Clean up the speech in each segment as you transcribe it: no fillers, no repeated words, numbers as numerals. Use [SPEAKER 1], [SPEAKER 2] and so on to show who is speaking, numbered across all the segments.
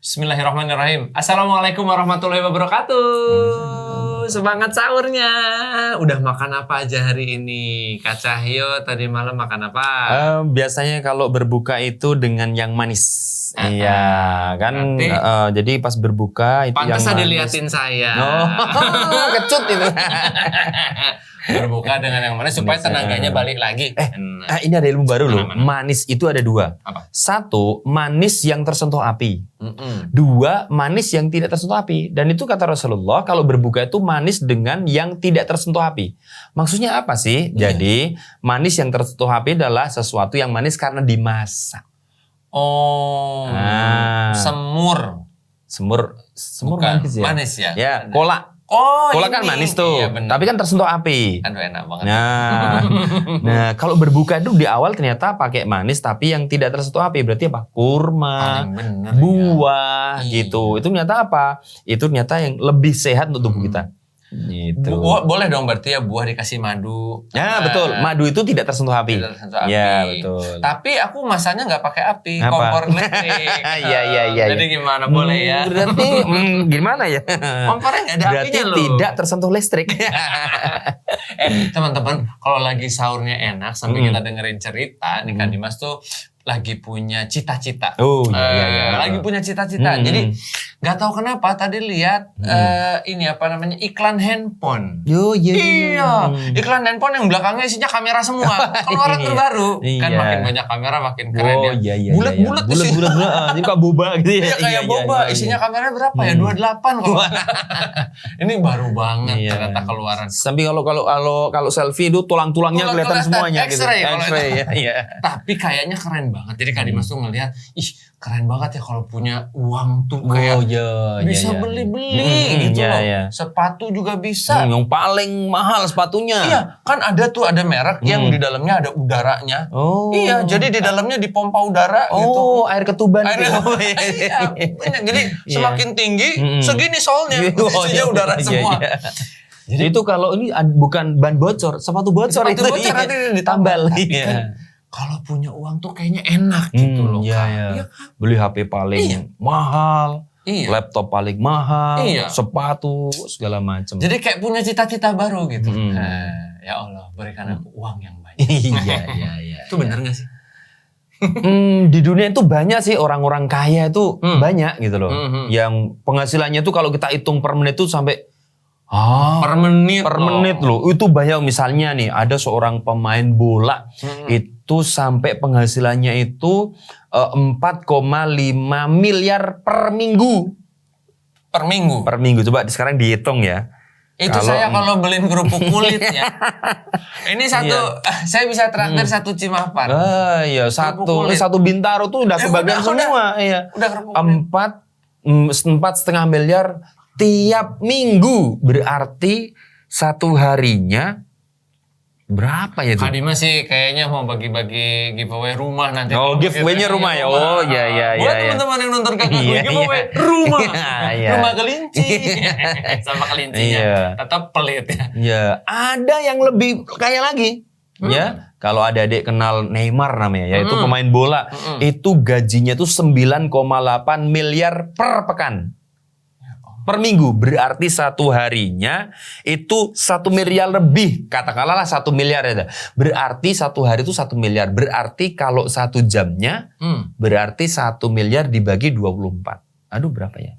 [SPEAKER 1] Bismillahirrahmanirrahim. Assalamualaikum warahmatullahi wabarakatuh. Semangat sahurnya. Udah makan apa aja hari ini? Kak Cahyo tadi malam makan apa?
[SPEAKER 2] Biasanya kalau berbuka itu dengan yang manis. Iya, kan. Jadi pas berbuka itu yang manis.
[SPEAKER 1] Pantes diliatin saya.
[SPEAKER 2] Oh, kecut itu.
[SPEAKER 1] Berbuka dengan yang manis supaya tenaganya balik lagi.
[SPEAKER 2] Ini ada ilmu baru loh. Manis itu ada dua.
[SPEAKER 1] Apa?
[SPEAKER 2] Satu, manis yang tersentuh api. Dua, manis yang tidak tersentuh api. Dan itu kata Rasulullah, kalau berbuka itu manis dengan yang tidak tersentuh api. Maksudnya apa sih? Jadi, manis yang tersentuh api adalah sesuatu yang manis karena dimasak.
[SPEAKER 1] Oh, semur
[SPEAKER 2] Bukan,
[SPEAKER 1] manis ya? Manis ya?
[SPEAKER 2] Ya, kolak.
[SPEAKER 1] Oh,
[SPEAKER 2] Kolak kan manis tuh,
[SPEAKER 1] iya,
[SPEAKER 2] tapi kan tersentuh api.
[SPEAKER 1] Aduh, enak banget.
[SPEAKER 2] Nah, kalau berbuka itu di awal ternyata pakai manis, tapi yang tidak tersentuh api berarti apa? Kurma, buah, gitu. Itu ternyata apa? Itu ternyata yang lebih sehat untuk tubuh kita. Gitu.
[SPEAKER 1] Boleh dong berarti ya buah dikasih madu.
[SPEAKER 2] Ya betul, madu itu tidak tersentuh api.
[SPEAKER 1] Tidak tersentuh api.
[SPEAKER 2] Ya betul.
[SPEAKER 1] Tapi aku masaknya nggak pakai api, kompor listrik.
[SPEAKER 2] Iya.
[SPEAKER 1] Jadi gimana boleh ya?
[SPEAKER 2] Berarti gimana ya?
[SPEAKER 1] Kompornya nggak ada
[SPEAKER 2] berarti
[SPEAKER 1] apinya loh.
[SPEAKER 2] Tidak tersentuh listrik.
[SPEAKER 1] Teman-teman, kalau lagi sahurnya enak sambil kita dengerin cerita, nih Kak Dimas tuh lagi punya cita-cita.
[SPEAKER 2] Iya.
[SPEAKER 1] Lagi punya cita-cita. Jadi nggak tahu kenapa tadi lihat ini apa namanya iklan handphone. Iya. Iklan handphone yang belakangnya isinya kamera semua. Keluaran terbaru. Kan makin banyak kamera makin keren ya. Bulat-bulat.
[SPEAKER 2] Jadi kayak boba gitu ya.
[SPEAKER 1] Iya kayak boba. Isinya kameranya berapa ya? 28 kok. Ini baru banget ternyata keluaran.
[SPEAKER 2] Sampai kalau selfie itu tulang-tulangnya kelihatan semuanya gitu.
[SPEAKER 1] X-ray. Tapi kayaknya keren banget. Jadi Kak Dimas tuh ngelihat, keren banget ya kalau punya uang tuh kayak bisa beli-beli gitu loh. Sepatu juga bisa.
[SPEAKER 2] Yang paling mahal sepatunya.
[SPEAKER 1] Iya, kan ada merek yang di dalamnya ada udaranya. Iya, jadi di dalamnya dipompa udara gitu.
[SPEAKER 2] Air ketuban.
[SPEAKER 1] Iya, banyak. Jadi semakin tinggi, segini soalnya. Isinya udara semua.
[SPEAKER 2] Jadi itu kalau ini bukan ban bocor, sepatu bocor itu
[SPEAKER 1] nanti ditambal. Kalau punya uang tuh kayaknya enak gitu loh.
[SPEAKER 2] Iya. Beli HP paling mahal, laptop paling mahal, sepatu segala macam.
[SPEAKER 1] Jadi kayak punya cita-cita baru gitu. Ya Allah, berikan aku uang yang banyak.
[SPEAKER 2] Iya.
[SPEAKER 1] Itu benar nggak sih?
[SPEAKER 2] Di dunia itu banyak sih orang-orang kaya itu banyak gitu loh. Yang penghasilannya tuh kalau kita hitung per menit tuh sampai per menit loh. Itu banyak. Misalnya nih ada seorang pemain bola itu sampai penghasilannya itu 4,5 miliar per minggu. Per minggu. Coba sekarang dihitung ya.
[SPEAKER 1] Itu saya kalau beliin kerupuk kulit ya. Ini saya bisa traktir satu Cimapar.
[SPEAKER 2] Iya, satu Bintaro tuh udah kebagian semua. Iya.
[SPEAKER 1] Udah kerupuk kulit.
[SPEAKER 2] 4,5 miliar tiap minggu, berarti satu harinya berapa ya tuh?
[SPEAKER 1] Kak Dimas sih kayaknya mau bagi-bagi giveaway rumah nanti.
[SPEAKER 2] Giveaway-nya rumah ya. Iya.
[SPEAKER 1] Buat teman-teman yang nonton Kak giveaway rumah. Rumah kelinci. Sama kelincinya. Tetap pelit ya.
[SPEAKER 2] Iya. Ada yang lebih kaya lagi. Ya, kalau ada adik kenal Neymar namanya, yaitu pemain bola, itu gajinya tuh 9,8 miliar per pekan. Per minggu, berarti satu harinya itu 1 miliar lebih. Katakanlah 1 miliar ya. Berarti satu hari itu 1 miliar. Berarti kalau 1 jamnya, berarti 1 miliar dibagi 24. Aduh berapa ya?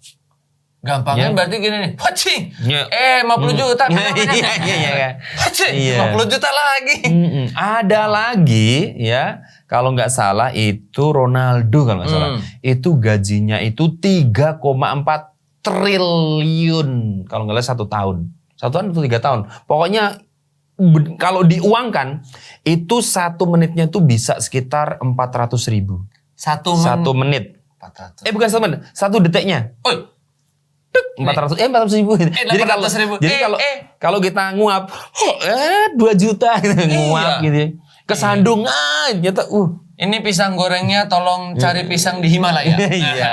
[SPEAKER 1] Gampangnya berarti gini nih. Pacing! 50 juta.
[SPEAKER 2] Iya.
[SPEAKER 1] 50 juta lagi.
[SPEAKER 2] Ada lagi ya. Kalau nggak salah itu Ronaldo kalau nggak salah. Itu gajinya itu 3,4 triliun kalau nggak salah 1 tahun. 1 tahun atau 3 tahun. Pokoknya kalau diuangkan itu 1 menitnya tuh bisa sekitar 400.000. 1 menit. 400. Bukan 1 menit, 1 detiknya. 400.000. Jadi kalau kita nguap 2 juta gitu, nguap gitu. Kesandung nyata
[SPEAKER 1] ini pisang gorengnya tolong cari pisang di Himalaya.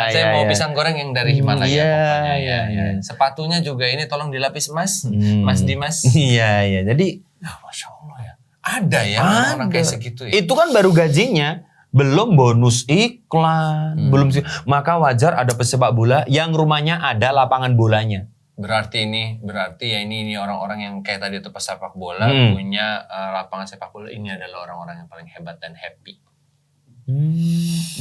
[SPEAKER 1] Saya mau pisang goreng yang dari Himalaya. Iya. Sepatunya juga ini tolong dilapis emas, Mas Dimas.
[SPEAKER 2] Iya. Jadi
[SPEAKER 1] Masya Allah ya. Ada ya orang kayak segitu ya.
[SPEAKER 2] Itu kan baru gajinya. belum bonus iklan, belum maka wajar ada pesepak bola yang rumahnya ada lapangan bolanya.
[SPEAKER 1] Berarti ya ini orang-orang yang kayak tadi itu pesepak bola punya lapangan sepak bola, ini adalah orang-orang yang paling hebat dan happy.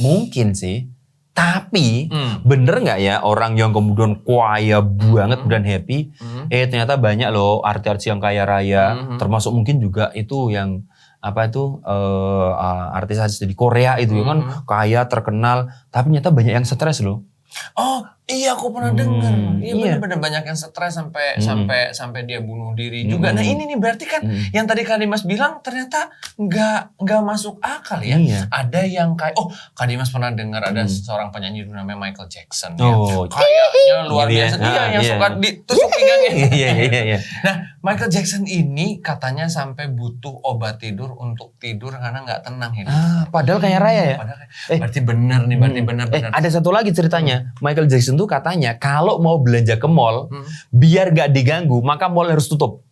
[SPEAKER 2] Mungkin sih. Tapi bener nggak ya orang yang kemudian kaya banget dan happy, ternyata banyak loh artis-artis yang kaya raya, termasuk mungkin juga itu yang artis-artis di Korea itu kan kaya terkenal, tapi ternyata banyak yang stres loh.
[SPEAKER 1] Oh iya, aku pernah dengar. Iya, benar-benar banyak yang stres sampai dia bunuh diri juga. Nah ini nih berarti kan yang tadi Kak Dimas bilang ternyata nggak masuk akal ya. Ada yang kayak Kak Dimas pernah dengar ada seorang penyanyi dulu namanya Michael Jackson. Kayaknya luar biasa. Dia yang suka ditusuk pinggangnya.
[SPEAKER 2] Iya.
[SPEAKER 1] Nah Michael Jackson ini katanya sampai butuh obat tidur untuk tidur karena nggak tenang hidup.
[SPEAKER 2] Padahal kaya raya ya.
[SPEAKER 1] Berarti benar nih, berarti benar.
[SPEAKER 2] Ada satu lagi ceritanya. Michael Jackson tuh katanya kalau mau belanja ke mall, biar gak diganggu, maka mall harus tutup.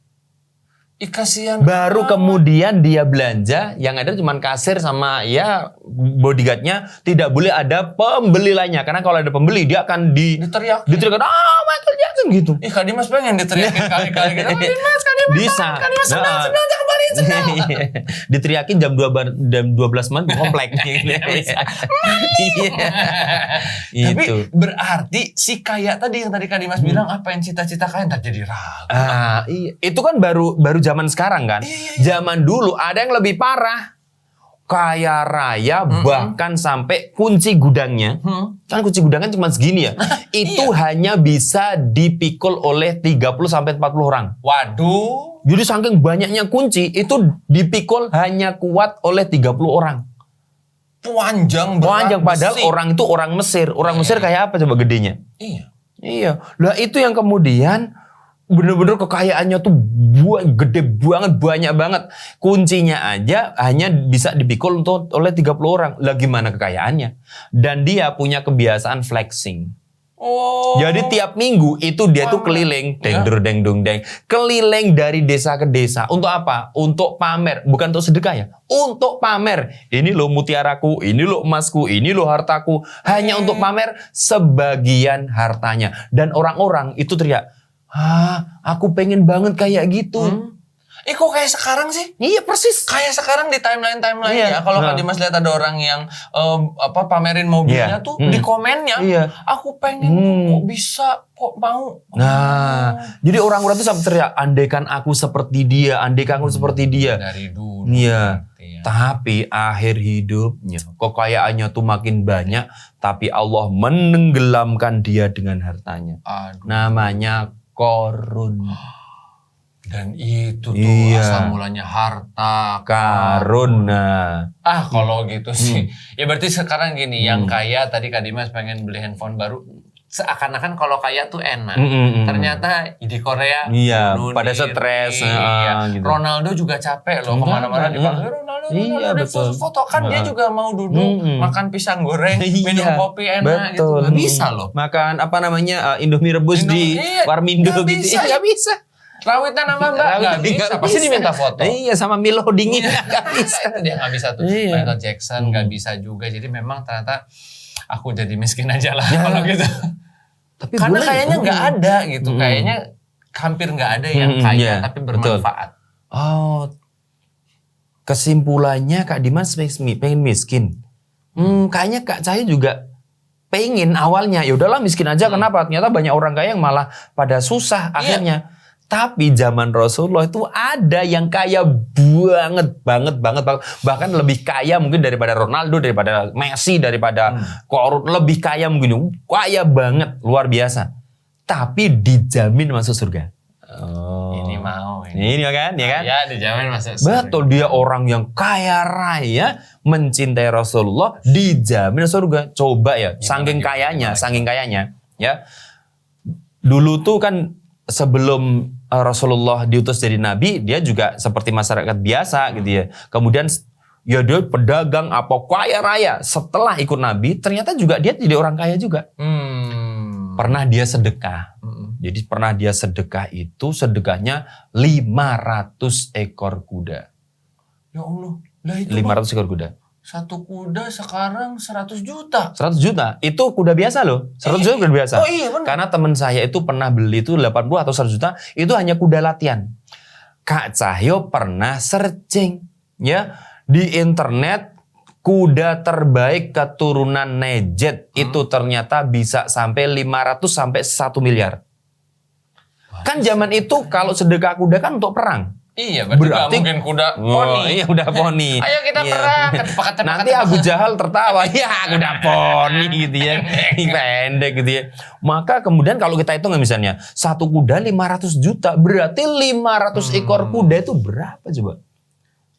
[SPEAKER 1] Kasihan.
[SPEAKER 2] Baru kemudian dia belanja, yang ada cuma kasir sama ya bodyguardnya, tidak boleh ada pembeli lainnya. Karena kalau ada pembeli dia akan diteriakin, Michael Jackson gitu.
[SPEAKER 1] Kak Dimas pengen diteriakin kali-kali gitu. Kak Dimas
[SPEAKER 2] bisa.
[SPEAKER 1] Sedang kembali.
[SPEAKER 2] Diteriakin jam 12 malam di komplek.
[SPEAKER 1] Tapi berarti si kaya tadi yang tadi Kak Dimas bilang apa yang cita-cita kaya entar jadi ragu.
[SPEAKER 2] Iya. Itu kan baru zaman sekarang kan. Zaman dulu ada yang lebih parah. Kaya raya bahkan sampai kunci gudangnya. Kan kunci gudang kan cuma segini ya. Itu hanya bisa dipikul oleh 30 sampai 40 orang.
[SPEAKER 1] Waduh.
[SPEAKER 2] Jadi saking banyaknya kunci itu dipikul hanya kuat oleh 30 orang.
[SPEAKER 1] Panjang
[SPEAKER 2] padahal orang itu orang Mesir. Orang Mesir kayak apa coba gedenya? Iya. Lah itu yang kemudian bener-bener kekayaannya tuh gede banget, banyak banget. Kuncinya aja hanya bisa dipikul oleh 30 orang. Lah gimana kekayaannya? Dan dia punya kebiasaan flexing. Jadi tiap minggu itu dia tuh keliling, keliling dari desa ke desa. Untuk apa? Untuk pamer, bukan untuk sedekah ya. Untuk pamer. Ini loh mutiaraku, ini loh emasku, ini loh hartaku. Hanya untuk pamer sebagian hartanya. Dan orang-orang itu teriak, aku pengen banget kayak gitu.
[SPEAKER 1] Kok kayak sekarang sih?
[SPEAKER 2] Iya persis.
[SPEAKER 1] Kayak sekarang di timeline ya. Kalau Kak Dimas lihat ada orang yang pamerin mobilnya tuh di komennya, aku pengen kok bisa, kok mau.
[SPEAKER 2] Jadi orang-orang tuh sampai teriak, andaikan aku seperti dia, andaikan aku seperti dia.
[SPEAKER 1] Dari dulu.
[SPEAKER 2] Iya. Tapi akhir hidupnya kekayaannya tuh makin banyak, tapi Allah menenggelamkan dia dengan hartanya. Namanya Korun.
[SPEAKER 1] Dan itu tuh asal mulanya harta
[SPEAKER 2] karun.
[SPEAKER 1] Kalau gitu sih. Ya berarti sekarang gini, yang kaya tadi Kak Dimas pengen beli handphone baru. Seakan-akan kalau kaya tuh enak. Ternyata di Korea
[SPEAKER 2] pada stres.
[SPEAKER 1] Gitu. Ronaldo juga capek loh, kemana-mana dipanggil Ronaldo betul. Foto kan dia juga mau duduk makan pisang goreng, minum kopi enak gitu. Gak bisa loh.
[SPEAKER 2] Makan Indomie rebus di Warmindo gitu. Gak bisa.
[SPEAKER 1] Rawitan sama Mbak gak bisa. Pasti diminta foto.
[SPEAKER 2] Iya, sama Milo dingin gak bisa.
[SPEAKER 1] Dia gak bisa tuh. Michael Jackson gak bisa juga. Jadi memang ternyata aku jadi miskin aja lah kalau gitu. Tapi karena kayaknya gak ada gitu. Kayaknya hampir gak ada yang kaya tapi bermanfaat.
[SPEAKER 2] Kesimpulannya Kak Dimas pengen miskin. Kayaknya Kak Cahyo juga pengen awalnya. Ya udahlah miskin aja. Kenapa? Ternyata banyak orang kaya yang malah pada susah akhirnya. Tapi zaman Rasulullah itu ada yang kaya banget. Bahkan lebih kaya mungkin daripada Ronaldo, daripada Messi, daripada Korun. Lebih kaya mungkin. Kaya banget, luar biasa. Tapi dijamin masuk surga.
[SPEAKER 1] Ini mau.
[SPEAKER 2] Ini kan?
[SPEAKER 1] Ya dijamin masuk surga.
[SPEAKER 2] Betul, dia orang yang kaya raya, mencintai Rasulullah, dijamin surga. Coba ya, saking kayanya. Ya. Dulu tuh kan sebelum Rasulullah diutus jadi nabi, dia juga seperti masyarakat biasa gitu ya. Kemudian ya dia pedagang kaya raya. Setelah ikut nabi, ternyata juga dia jadi orang kaya juga. Pernah dia sedekah. Jadi pernah dia sedekah itu sedekahnya 500 ekor kuda.
[SPEAKER 1] Ya Allah. Lah itu
[SPEAKER 2] 500 ekor kuda.
[SPEAKER 1] Satu kuda sekarang 100 juta.
[SPEAKER 2] 100 juta. Itu kuda biasa loh. 100 juta kuda biasa.
[SPEAKER 1] Oh iya benar.
[SPEAKER 2] Karena teman saya itu pernah beli itu 80 atau 100 juta. Itu hanya kuda latihan. Kak Cahyo pernah searching. Ya. Di internet. Kuda terbaik keturunan Nejet. Itu ternyata bisa sampai 500 sampai 1 miliar. Kan zaman itu kalau sedekah kuda kan untuk perang.
[SPEAKER 1] Iya, berarti mungkin kuda poni.
[SPEAKER 2] Iya, kuda poni.
[SPEAKER 1] Ayo kita perang.
[SPEAKER 2] Nanti Abu Jahal tertawa. Ya, kuda poni gitu ya. Pendek gitu ya. Maka kemudian kalau kita hitung misalnya, satu kuda 500 juta. Berarti 500 ekor kuda itu berapa coba?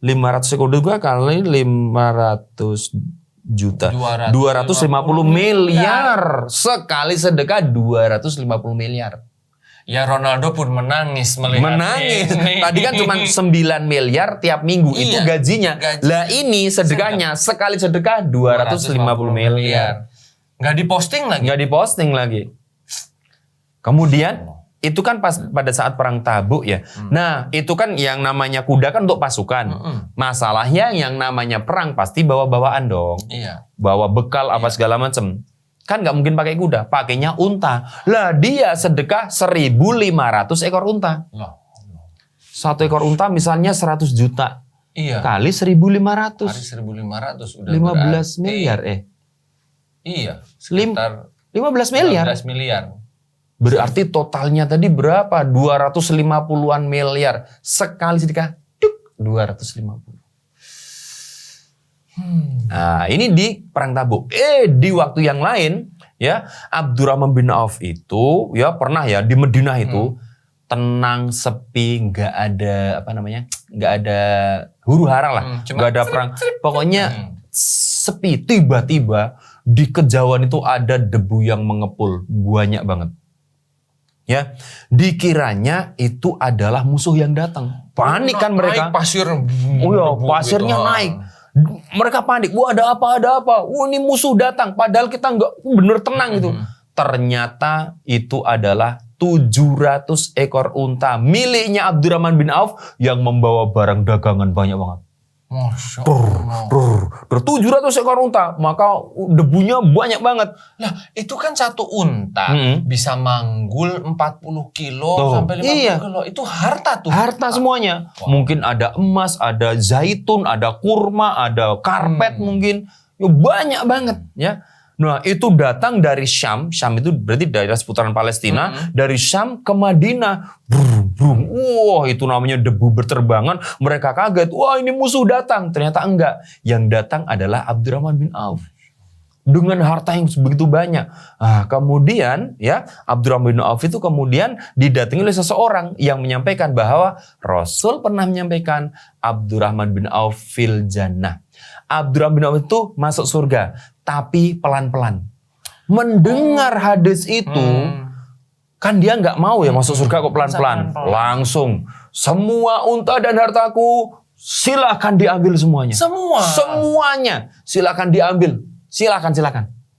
[SPEAKER 2] 500 ekor kuda kali 500 juta. 250 miliar. Sekali sedekah 250 miliar.
[SPEAKER 1] Ya Ronaldo pun menangis melihat ini.
[SPEAKER 2] Tadi kan cuma 9 miliar tiap minggu itu gajinya. Lah ini sedekahnya sekali sedekah 250 miliar.
[SPEAKER 1] Nggak diposting lagi.
[SPEAKER 2] Kemudian itu kan pas pada saat perang Tabuk ya. Nah, itu kan yang namanya kuda kan untuk pasukan. Masalahnya yang namanya perang pasti bawa-bawaan dong.
[SPEAKER 1] Iya.
[SPEAKER 2] Bawa bekal apa segala macam. Kan nggak mungkin pakai kuda, pakainya unta. Lah dia sedekah 1.500 ekor unta. Satu ekor unta misalnya 100 juta.
[SPEAKER 1] Iya.
[SPEAKER 2] Kali 1.500.
[SPEAKER 1] Kali 1.500 udah
[SPEAKER 2] 15
[SPEAKER 1] berarti,
[SPEAKER 2] miliar
[SPEAKER 1] Iya. Sekitar
[SPEAKER 2] 15 miliar.
[SPEAKER 1] 15 miliar.
[SPEAKER 2] Berarti totalnya tadi berapa? 250-an miliar. Sekali sedekah, 250. Nah, ini di perang Tabuk. Di waktu yang lain, ya, Abdurrahman bin Auf itu, ya pernah ya di Madinah itu tenang, sepi, nggak ada nggak ada huru hara lah, nggak ada perang. Pokoknya sepi. Tiba-tiba di kejauhan itu ada debu yang mengepul banyak banget. Ya, dikiranya itu adalah musuh yang datang. Panik kan mereka.
[SPEAKER 1] Naik pasir.
[SPEAKER 2] Pasirnya gitu. Naik. Mereka panik, wah ada apa? Wah ini musuh datang, padahal kita nggak bener tenang itu. Ternyata itu adalah 700 ekor unta miliknya Abdurrahman bin Auf yang membawa barang dagangan banyak banget.
[SPEAKER 1] Masya Allah.
[SPEAKER 2] 700 ekor unta, maka debunya banyak banget.
[SPEAKER 1] Lah itu kan satu unta bisa manggul 40 kilo sampai 50 kilo. Itu harta tuh.
[SPEAKER 2] Harta semuanya. Wow. Mungkin ada emas, ada zaitun, ada kurma, ada karpet mungkin. Ya, banyak banget ya. Nah itu datang dari Syam. Syam itu berarti daerah seputaran Palestina. Dari Syam ke Madinah. Wah itu namanya debu berterbangan. Mereka kaget. Wah ini musuh datang. Ternyata enggak. Yang datang adalah Abdurrahman bin Auf. Dengan harta yang begitu banyak. Nah, kemudian ya Abdurrahman bin Auf itu kemudian didatangi oleh seseorang yang menyampaikan bahwa Rasul pernah menyampaikan Abdurrahman bin Auf fil jannah. Abdurrahman bin Auf itu masuk surga, tapi pelan-pelan. Mendengar hadis itu, kan dia nggak mau ya masuk surga kok pelan-pelan. Langsung, semua unta dan hartaku silakan diambil semuanya. Semuanya silakan diambil. Silakan.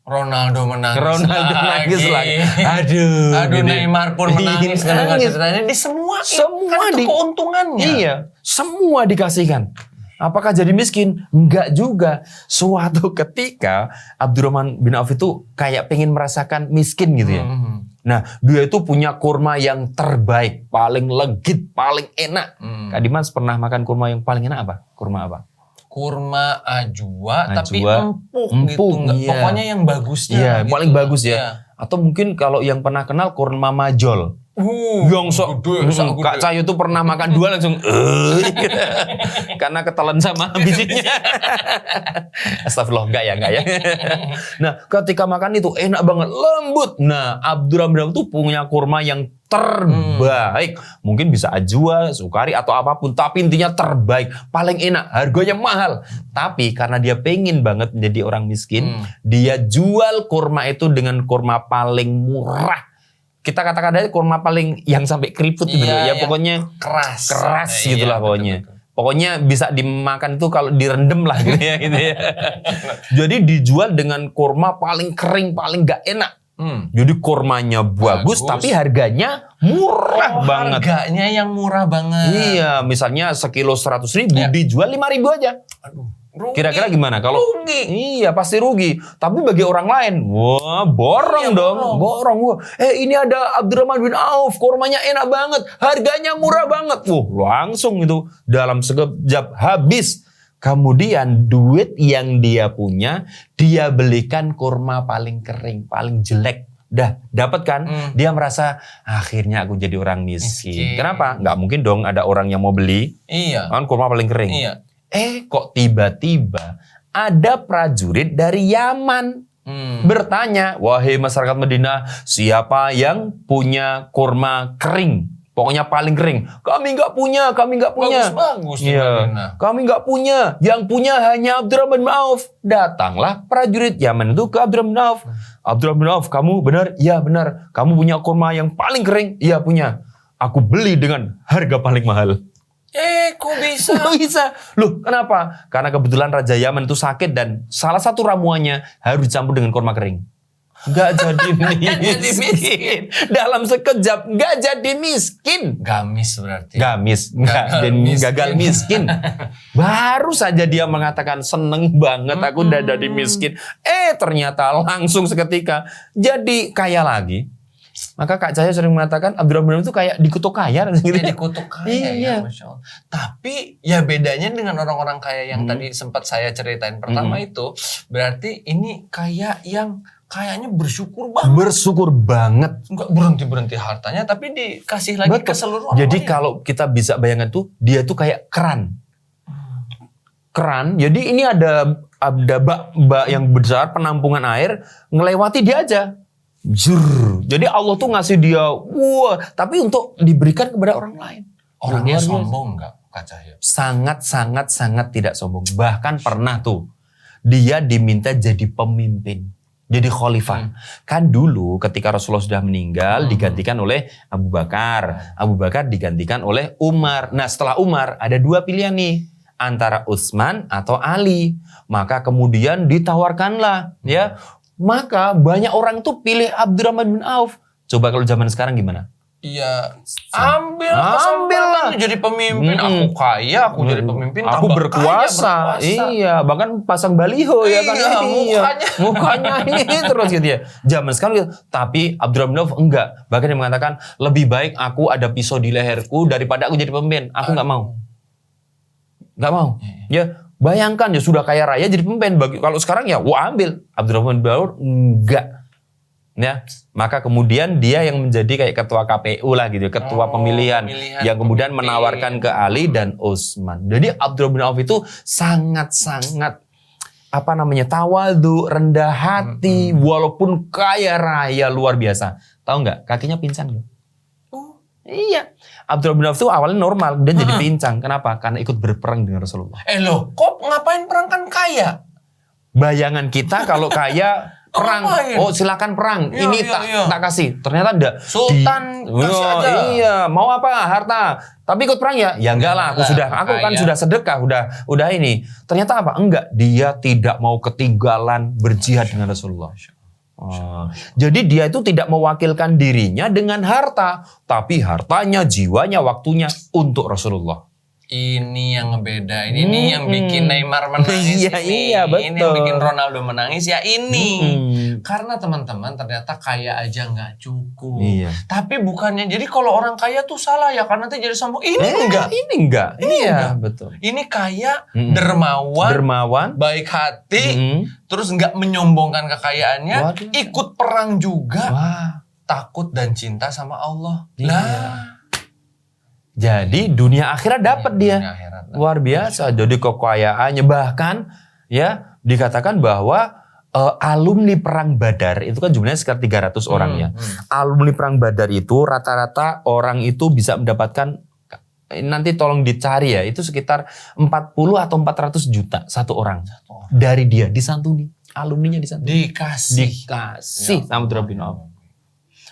[SPEAKER 1] Ronaldo nangis lagi. Aduh Neymar pun menangis karena ceritanya di semua kan itu keuntungannya.
[SPEAKER 2] Iya, semua dikasihkan. Apakah jadi miskin? Enggak juga. Suatu ketika Abdurrahman bin Auf itu kayak pengen merasakan miskin gitu ya. Nah, dia itu punya kurma yang terbaik, paling legit, paling enak. Kak Dimas pernah makan kurma yang paling enak apa? Kurma apa?
[SPEAKER 1] Kurma ajwa. Tapi empuk gitu. Iya. Pokoknya yang bagusnya.
[SPEAKER 2] Iya,
[SPEAKER 1] gitu.
[SPEAKER 2] Paling bagus ya. Iya. Atau mungkin kalau yang pernah kenal kurma majol. Yang Kak Cahyo tuh pernah makan 2 langsung karena ketelan sama bijinya. Astagfirullah, enggak ya. Nah, ketika makan itu enak banget, lembut. Nah, Abdurrahman tuh punya kurma yang terbaik. Mungkin bisa ajwa, sukari atau apapun, tapi intinya terbaik, paling enak, harganya mahal. Tapi karena dia pengen banget menjadi orang miskin, dia jual kurma itu dengan kurma paling murah. Kita katakan aja kurma paling yang sampai keriput gitu ya, pokoknya keras gitulah pokoknya. Betul. Pokoknya bisa dimakan itu kalau direndam lah gitu ya. Jadi dijual dengan kurma paling kering, paling gak enak. Jadi kurmanya bagus tapi harganya murah banget.
[SPEAKER 1] Harganya yang murah banget.
[SPEAKER 2] Iya, misalnya sekilo 100.000 dijual 5.000 aja.
[SPEAKER 1] Rugi.
[SPEAKER 2] Kira-kira gimana kalau
[SPEAKER 1] rugi?
[SPEAKER 2] Iya, pasti rugi. Tapi bagi orang lain, wah, borong dong. Borong. Wah, ini ada Abdurrahman bin Auf, kurmanya enak banget, harganya murah banget. Langsung itu dalam sekejap habis. Kemudian duit yang dia punya, dia belikan kurma paling kering, paling jelek. Dah, dapat kan? Dia merasa akhirnya aku jadi orang miskin. Kenapa? Nggak mungkin dong ada orang yang mau beli.
[SPEAKER 1] Iya.
[SPEAKER 2] Kan kurma paling kering.
[SPEAKER 1] Iya.
[SPEAKER 2] Kok tiba-tiba ada prajurit dari Yaman bertanya, wahai masyarakat Madinah, siapa yang punya kurma kering? Pokoknya paling kering. Kami nggak punya.
[SPEAKER 1] Bagus-bagus.
[SPEAKER 2] Iya. Kami nggak punya. Yang punya hanya Abdurrahman bin Auf. Datanglah prajurit Yaman itu ke Abdurrahman bin Auf. Abdurrahman bin Auf, kamu benar? Iya benar. Kamu punya kurma yang paling kering? Iya punya. Aku beli dengan harga paling mahal.
[SPEAKER 1] Kok bisa?
[SPEAKER 2] Kok bisa? Loh, kenapa? Karena kebetulan Raja Yaman itu sakit dan salah satu ramuannya harus dicampur dengan kurma kering. Gak jadi miskin. Dalam sekejap gak jadi miskin.
[SPEAKER 1] Gamis berarti.
[SPEAKER 2] Gagal miskin. Baru saja dia mengatakan seneng banget aku udah jadi miskin. Ternyata langsung seketika jadi kaya lagi. Maka Kak Cahaya sering mengatakan Abdurrahman itu kayak dikutuk kaya.
[SPEAKER 1] Dikutuk kaya ya, Masya Allah. Tapi ya bedanya dengan orang-orang kaya yang tadi sempat saya ceritain pertama itu, berarti ini kaya yang kayaknya bersyukur banget.
[SPEAKER 2] Bersyukur banget.
[SPEAKER 1] Enggak berhenti-berhenti hartanya, tapi dikasih lagi ke seluruh orang.
[SPEAKER 2] Jadi kalau kita bisa bayangkan tuh, dia tuh kayak keran. Keran, jadi ini ada bak yang besar penampungan air, ngelewati dia aja. Jadi Allah tuh ngasih dia, tapi untuk diberikan kepada orang lain.
[SPEAKER 1] Orangnya sombong enggak, Kak Cahya?
[SPEAKER 2] Sangat tidak sombong. Bahkan pernah tuh, dia diminta jadi pemimpin. Jadi khalifah. Kan dulu ketika Rasulullah sudah meninggal, digantikan oleh Abu Bakar. Abu Bakar digantikan oleh Umar. Nah setelah Umar, ada dua pilihan nih. Antara Utsman atau Ali. Maka kemudian ditawarkanlah, ya. Maka banyak orang tuh pilih Abdurrahman bin Auf. Coba kalau zaman sekarang gimana?
[SPEAKER 1] Iya, ambil lah jadi pemimpin. Aku kaya, aku jadi pemimpin.
[SPEAKER 2] Aku berkuasa. Iya, bahkan pasang baliho ya kan. Mukanya ini terus gitu ya. Zaman sekarang gitu. Tapi Abdurrahman bin Auf enggak. Bahkan dia mengatakan lebih baik aku ada pisau di leherku daripada aku jadi pemimpin. Aku nggak mau. Nggak mau. Ya. Bayangkan ya sudah kaya raya jadi pemimpin. Kalau sekarang ya ambil. Abdurrahman bin Auf enggak. Ya, maka kemudian dia yang menjadi kayak ketua KPU lah gitu, ketua pemilihan yang kemudian menawarkan ke Ali dan Utsman. Jadi Abdurrahman bin Auf itu sangat-sangat tawadhu, rendah hati, walaupun kaya raya luar biasa. Tahu nggak? Kakinya pincang loh. Iya. Abdurrahman bin Auf itu awalnya normal, dan jadi pincang. Kenapa? Karena ikut berperang dengan Rasulullah.
[SPEAKER 1] Kok ngapain perang kan kaya?
[SPEAKER 2] Bayangan kita kalau kaya perang, silakan perang. Ini tak kasih. Ternyata enggak.
[SPEAKER 1] Sultan kasih aja.
[SPEAKER 2] Iya, mau apa? Harta. Tapi ikut perang ya? Ya enggak lah. Aku kan sudah sedekah, udah ini. Ternyata apa? Enggak. Dia tidak mau ketinggalan berjihad dengan Rasulullah. Jadi dia itu tidak mewakilkan dirinya dengan harta, tapi hartanya, jiwanya, waktunya untuk Rasulullah.
[SPEAKER 1] Ini yang ngebedain, ini yang bikin Neymar menangis,
[SPEAKER 2] iya, betul.
[SPEAKER 1] Ini yang bikin Ronaldo menangis ya ini. Karena teman-teman ternyata kaya aja nggak cukup.
[SPEAKER 2] Iya.
[SPEAKER 1] Tapi bukannya, jadi kalau orang kaya tuh salah ya, karena nanti jadi sombong. Ini enggak.
[SPEAKER 2] Iya, betul.
[SPEAKER 1] Ini kaya, dermawan, baik hati, terus nggak menyombongkan kekayaannya, ikut perang juga, takut dan cinta sama Allah. Jadi dunia akhirat dapat dia. Luar biasa. Jadi kekayaannya, bahkan ya dikatakan bahwa alumni perang Badar itu kan jumlahnya sekitar 300 orang ya. Alumni perang Badar itu rata-rata orang itu bisa mendapatkan, nanti tolong dicari ya, itu sekitar 40 atau 400 juta satu orang. Dari dia disantuni. Alumninya disantuni. Dikasih sama Abdurrahman bin Auf.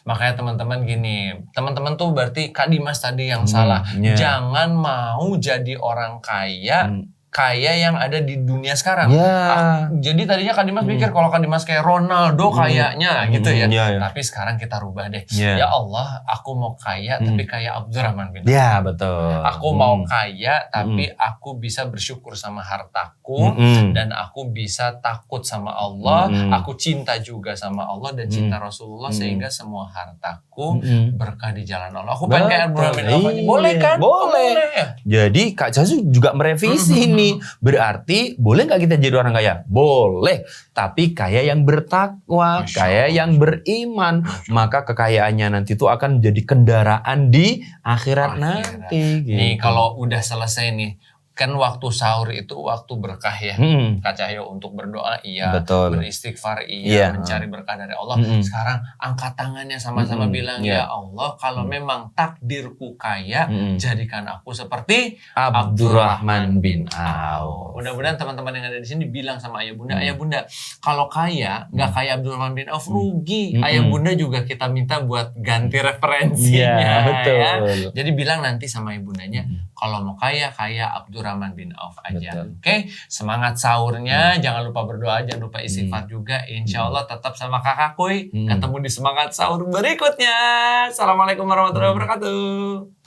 [SPEAKER 1] Makanya teman-teman gini, teman-teman tuh berarti Kak Dimas tadi yang salah. Jangan mau jadi orang kaya kaya yang ada di dunia sekarang.
[SPEAKER 2] Ya.
[SPEAKER 1] Jadi tadinya Kak Dimas pikir kalau Kak Dimas kayak Ronaldo kayaknya gitu ya. Tapi sekarang kita rubah deh. Ya Allah, aku mau kaya tapi kayak Abdurrahman bin Auf.
[SPEAKER 2] Ya, betul.
[SPEAKER 1] Aku mau kaya tapi aku bisa bersyukur sama hartaku dan aku bisa takut sama Allah. Aku cinta juga sama Allah dan cinta Rasulullah sehingga semua hartaku berkah di jalan Allah. Aku pengen kayak Abdurrahman bin Auf aja. Boleh kan?
[SPEAKER 2] Boleh. Jadi Kak Jasu juga merevisi nih. Berarti boleh nggak kita jadi orang kaya? Boleh. Tapi kaya yang bertakwa, kaya yang beriman. Maka kekayaannya nanti itu akan menjadi kendaraan di akhirat nanti. Gitu.
[SPEAKER 1] Nih kalau udah selesai nih. Kan waktu sahur itu waktu berkah ya. Kak Cahyo untuk berdoa
[SPEAKER 2] Betul.
[SPEAKER 1] beristighfar mencari berkah dari Allah. Sekarang angkat tangannya sama-sama bilang ya Allah, kalau memang takdirku kaya, jadikan aku seperti
[SPEAKER 2] Abdurrahman bin Auf.
[SPEAKER 1] Mudah-mudahan teman-teman yang ada di sini bilang sama ayah bunda, ayah bunda kalau kaya nggak kayak Abdurrahman bin Auf rugi. Ayah bunda juga kita minta buat ganti referensinya.
[SPEAKER 2] Betul.
[SPEAKER 1] Ya. Jadi bilang nanti sama ayah bundanya, kalau mau kaya Abdurrahman bin Auf aja. Oke, semangat sahurnya. Jangan lupa berdoa, jangan lupa istighfar juga. Insya Allah tetap sama Kakak Kuy. Ketemu di semangat sahur berikutnya. Assalamualaikum warahmatullahi wabarakatuh.